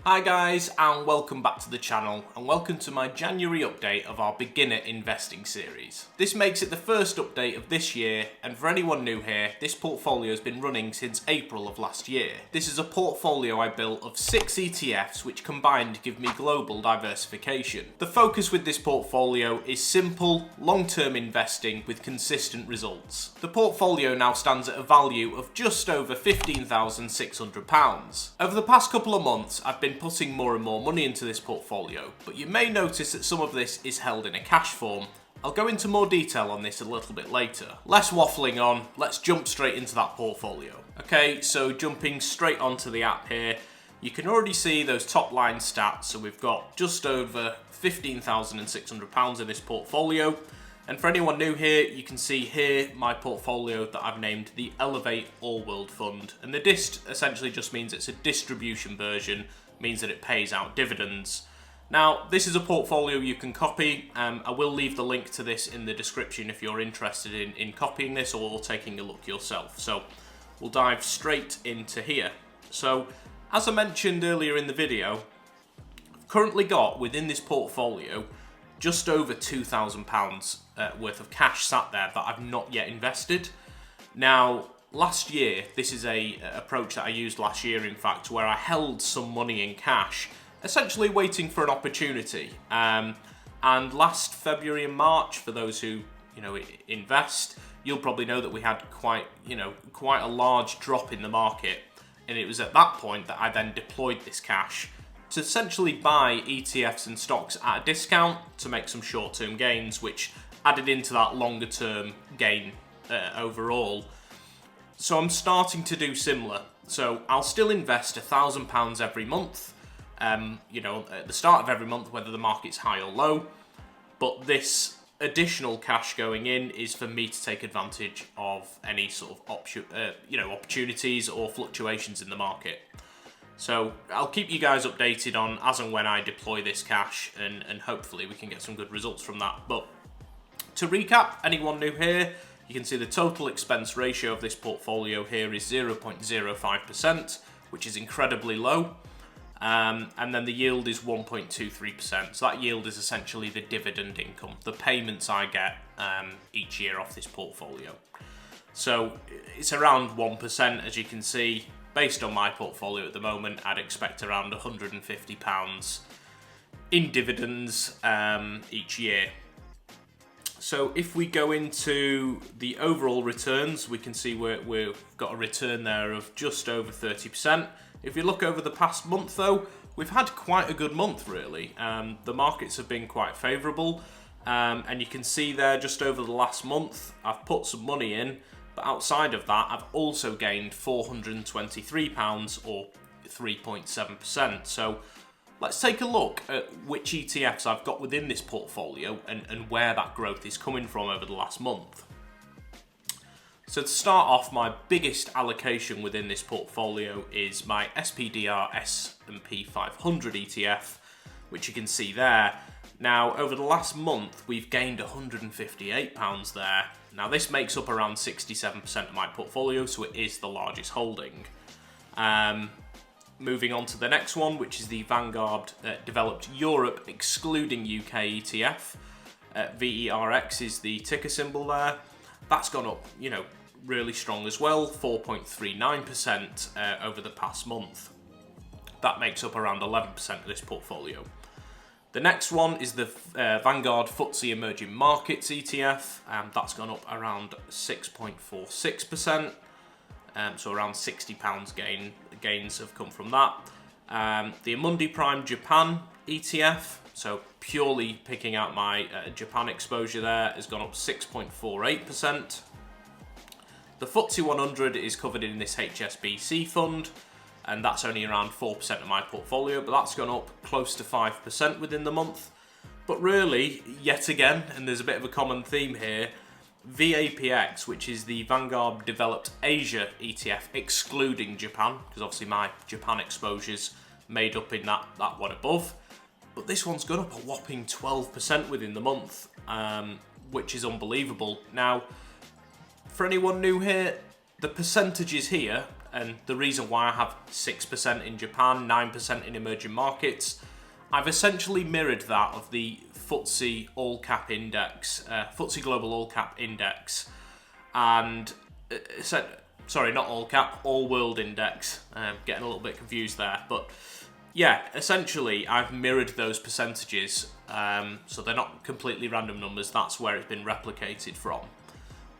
Hi guys, and welcome back to the channel, and welcome to my January update of our beginner investing series. This makes it the first update of this year, and for anyone new here, this portfolio has been running since April of last year. This is a portfolio I built of 6 ETFs which combined give me global diversification. The focus with this portfolio is simple, long-term investing with consistent results. The portfolio now stands at a value of just over £15,600. Over the past couple of months, I've been putting more and more money into this portfolio, but you may notice that some of this is held in a cash form. I'll go into more detail on this a little bit later. Less waffling on, let's jump straight into that portfolio. Okay, so jumping straight onto the app here, you can already see those top line stats. So we've got just over £15,600 in this portfolio. And for anyone new here, you can see here my portfolio that I've named the FTSE All-World Fund. And the DIST essentially just means it's a distribution version, means that it pays out dividends. Now, this is a portfolio you can copy. I will leave the link to this in the description if you're interested in copying this or taking a look yourself. So we'll dive straight into here. So as I mentioned earlier in the video, I've currently got within this portfolio just over £2,000 worth of cash sat there that I've not yet invested. Now, last year, this is a approach that I used last year, in fact, where I held some money in cash, essentially waiting for an opportunity. And last February and March, for those who invest, you'll probably know that we had quite a large drop in the market, and it was at that point that I then deployed this cash to essentially buy ETFs and stocks at a discount to make some short-term gains, which added into that longer-term gain overall. So I'm starting to do similar. So I'll still invest £1,000 every month, at the start of every month, whether the market's high or low. But this additional cash going in is for me to take advantage of any sort of opportunities or fluctuations in the market. So I'll keep you guys updated on as and when I deploy this cash, and hopefully we can get some good results from that. But to recap, anyone new here, you can see the total expense ratio of this portfolio here is 0.05%, which is incredibly low. And then the yield is 1.23%. So that yield is essentially the dividend income, the payments I get each year off this portfolio. So it's around 1%, as you can see. Based on my portfolio at the moment, I'd expect around £150 in dividends each year. So if we go into the overall returns, we can see we've got a return there of just over 30%. If you look over the past month though, we've had quite a good month really. The markets have been quite favourable, and you can see there just over the last month, I've put some money in, but outside of that, I've also gained £423 or 3.7%. So let's take a look at which ETFs I've got within this portfolio and where that growth is coming from over the last month. So to start off, my biggest allocation within this portfolio is my SPDR S&P 500 ETF, which you can see there. Now, over the last month, we've gained £158 there. Now, this makes up around 67% of my portfolio, so it is the largest holding. Moving on to the next one, which is the Vanguard Developed Europe excluding UK ETF. VERX is the ticker symbol there. That's gone up, really strong as well, 4.39% over the past month. That makes up around 11% of this portfolio. The next one is the Vanguard FTSE Emerging Markets ETF. That's gone up around 6.46%. So around £60 gains have come from that. The Amundi Prime Japan ETF, so purely picking out my Japan exposure there, has gone up 6.48%. The FTSE 100 is covered in this HSBC fund, and that's only around 4% of my portfolio, but that's gone up close to 5% within the month. But really, yet again, and there's a bit of a common theme here, VAPX, which is the Vanguard Developed Asia ETF, excluding Japan, because obviously my Japan exposure's made up in that one above. But this one's gone up a whopping 12% within the month, which is unbelievable. Now, for anyone new here, the percentages here and the reason why I have 6% in Japan, 9% in emerging markets, I've essentially mirrored that of the FTSE All-Cap Index, FTSE Global All-Cap Index, and sorry, not All-Cap, All-World Index. Getting a little bit confused there, but yeah, essentially I've mirrored those percentages, so they're not completely random numbers. That's where it's been replicated from.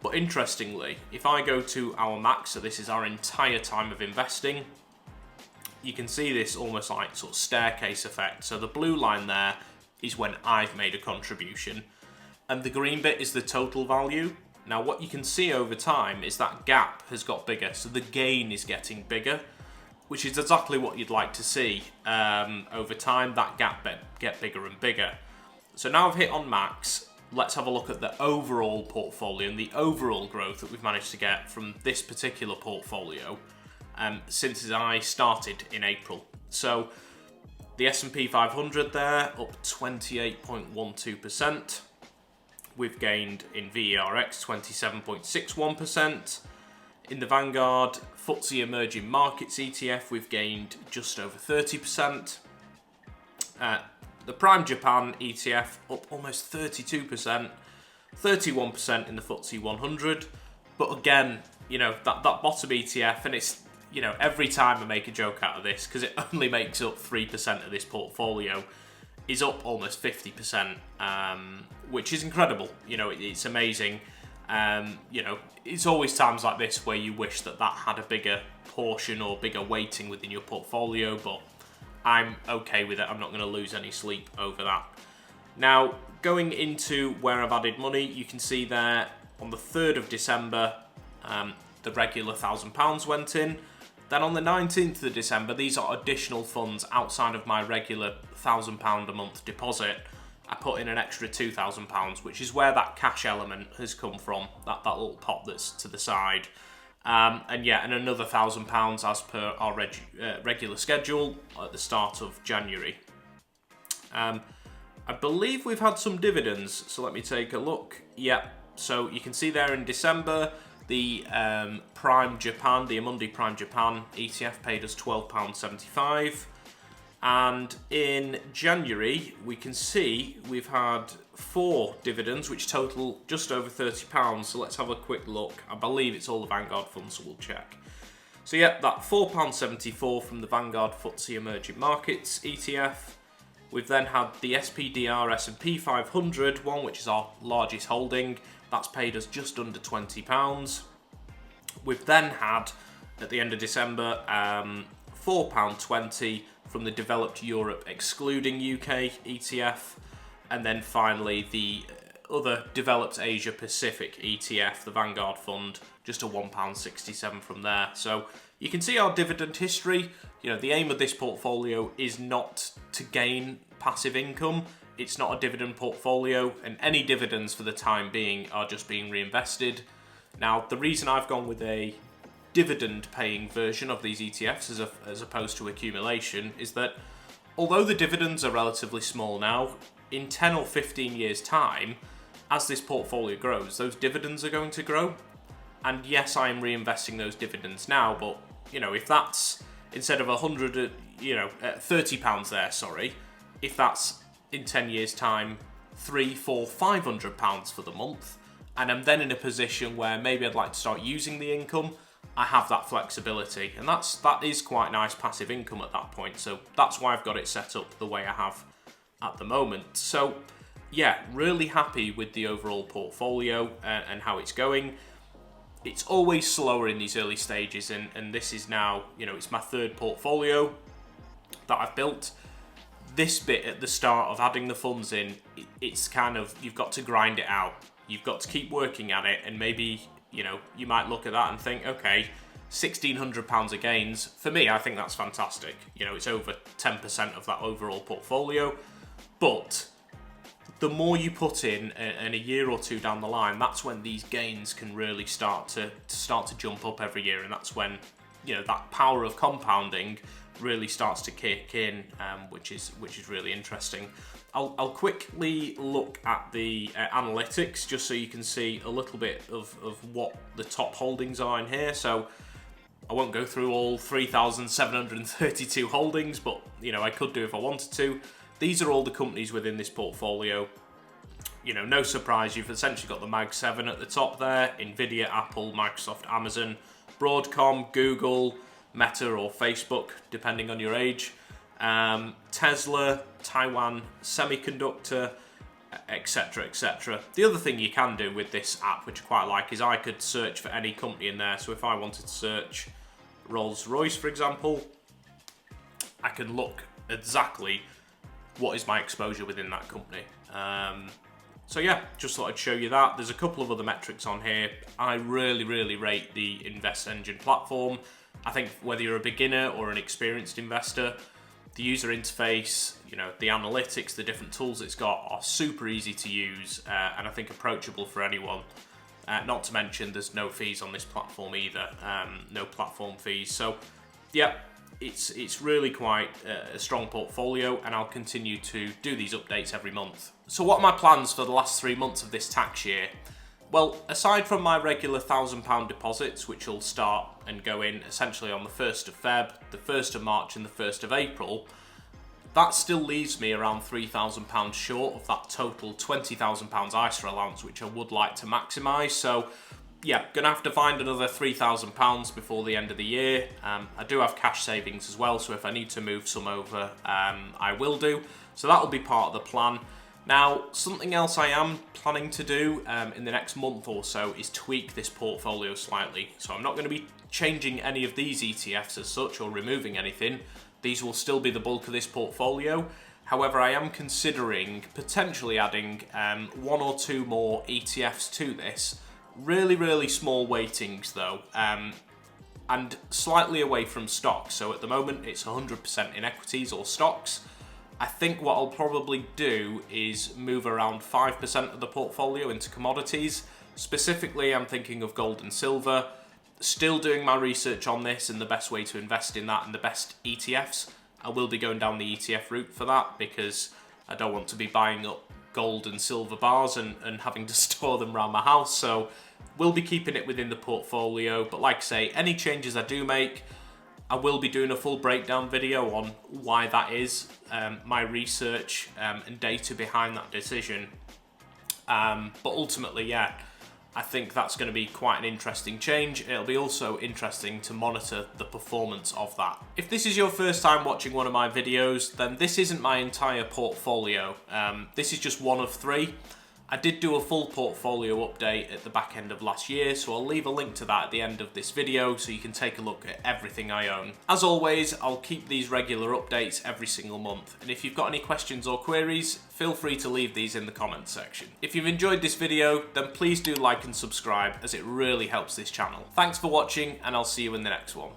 But interestingly, if I go to our max, so this is our entire time of investing, you can see this almost like sort of staircase effect. So the blue line there is when I've made a contribution, and the green bit is the total value. Now what you can see over time is that gap has got bigger, so the gain is getting bigger, which is exactly what you'd like to see. Over time, that gap get bigger and bigger. So now I've hit on max. Let's have a look at the overall portfolio and the overall growth that we've managed to get from this particular portfolio since I started in April. So the S&P 500 there, up 28.12%. We've gained in VERX 27.61%. In the Vanguard FTSE Emerging Markets ETF, we've gained just over 30%. The Prime Japan ETF up almost 32%, 31% in the FTSE 100. But again, you know, that bottom ETF, and it's, you know, every time I make a joke out of this, because it only makes up 3% of this portfolio, is up almost 50%, which is incredible. You know, it's amazing. You know, it's always times like this where you wish that had a bigger portion or bigger weighting within your portfolio, but I'm okay with it. I'm not going to lose any sleep over that. Now, going into where I've added money, you can see there on the 3rd of December, the regular £1,000 went in. Then on the 19th of December, these are additional funds outside of my regular £1,000 a month deposit. I put in an extra £2,000, which is where that cash element has come from, that little pot that's to the side. And yeah, and another £1,000 as per our regular schedule at the start of January. I believe we've had some dividends, so let me take a look. Yeah, so you can see there in December, the Prime Japan, the Amundi Prime Japan ETF paid us £12.75. And in January, we can see we've had 4 dividends, which total just over £30. So let's have a quick look. I believe it's all the Vanguard funds, so we'll check. So yeah, that £4.74 from the Vanguard FTSE Emerging Markets ETF. We've then had the SPDR S&P 500 one, which is our largest holding. That's paid us just under £20. We've then had, at the end of December, £4.20 from the Developed Europe excluding UK ETF, and then finally the other Developed Asia Pacific ETF, the Vanguard Fund, just a £1.67 from there. So you can see our dividend history. You know, the aim of this portfolio is not to gain passive income. It's not a dividend portfolio, and any dividends for the time being are just being reinvested. Now, the reason I've gone with a dividend-paying version of these ETFs as opposed to accumulation is that although the dividends are relatively small now, in 10 or 15 years' time, as this portfolio grows, those dividends are going to grow. And yes, I am reinvesting those dividends now, but, you know, if that's, instead of £30 there, sorry, if that's in 10 years' time, £300, £400, £500 for the month, and I'm then in a position where maybe I'd like to start using the income, I have that flexibility, and that is quite nice passive income at that point. So that's why I've got it set up the way I have at the moment. So yeah, really happy with the overall portfolio and how it's going. It's always slower in these early stages, and this is now, you know, it's my 3rd portfolio that I've built. This bit at the start of adding the funds in, it's kind of, you've got to grind it out. You've got to keep working at it, and maybe, you know, you might look at that and think, okay, £1,600 of gains. For me, I think that's fantastic. You know, it's over 10% of that overall portfolio. But the more you put in, and a year or two down the line, that's when these gains can really start to jump up every year, and that's when, you know, that power of compounding really starts to kick in, which is really interesting. I'll quickly look at the analytics just so you can see a little bit of what the top holdings are in here. So I won't go through all 3,732 holdings, but you know, I could do if I wanted to. These are all the companies within this portfolio. You know, no surprise, you've essentially got the Mag 7 at the top there, Nvidia, Apple, Microsoft, Amazon, Broadcom, Google, Meta or Facebook, depending on your age, Tesla, Taiwan Semiconductor, etc, etc. The other thing you can do with this app, which I quite like, is I could search for any company in there. So if I wanted to search Rolls-Royce, for example, I can look exactly what is my exposure within that company. So yeah, just thought I'd show you that. There's a couple of other metrics on here. I really rate the InvestEngine platform. I think whether you're a beginner or an experienced investor, the user interface, you know, the analytics, the different tools it's got are super easy to use, and I think approachable for anyone. Not to mention there's no fees on this platform either, no platform fees. So yeah, it's really quite a strong portfolio, and I'll continue to do these updates every month. So what are my plans for the last 3 months of this tax year? Well, aside from my regular £1,000 deposits, which will start and go in essentially on the 1st of Feb, the 1st of March and the 1st of April, that still leaves me around £3,000 short of that total £20,000 ISA allowance, which I would like to maximise. So yeah, gonna have to find another £3,000 before the end of the year. I do have cash savings as well, so if I need to move some over, I will do. So that will be part of the plan. Now, something else I am planning to do in the next month or so is tweak this portfolio slightly. So I'm not going to be changing any of these ETFs as such or removing anything. These will still be the bulk of this portfolio. However, I am considering potentially adding 1 or 2 more ETFs to this. Really small weightings though, and slightly away from stocks. So at the moment it's 100% in equities or stocks. I think what I'll probably do is move around 5% of the portfolio into commodities. Specifically, I'm thinking of gold and silver. Still doing my research on this and the best way to invest in that and the best ETFs. I will be going down the ETF route for that because I don't want to be buying up gold and silver bars and having to store them around my house. So we'll be keeping it within the portfolio. But like I say, any changes I do make, I will be doing a full breakdown video on why that is, my research and data behind that decision. But ultimately, yeah, I think that's going to be quite an interesting change. It'll be also interesting to monitor the performance of that. If this is your first time watching one of my videos, then this isn't my entire portfolio. This is just one of 3. I did do a full portfolio update at the back end of last year, so I'll leave a link to that at the end of this video so you can take a look at everything I own. As always, I'll keep these regular updates every single month, and if you've got any questions or queries, feel free to leave these in the comments section. If you've enjoyed this video, then please do like and subscribe, as it really helps this channel. Thanks for watching, and I'll see you in the next one.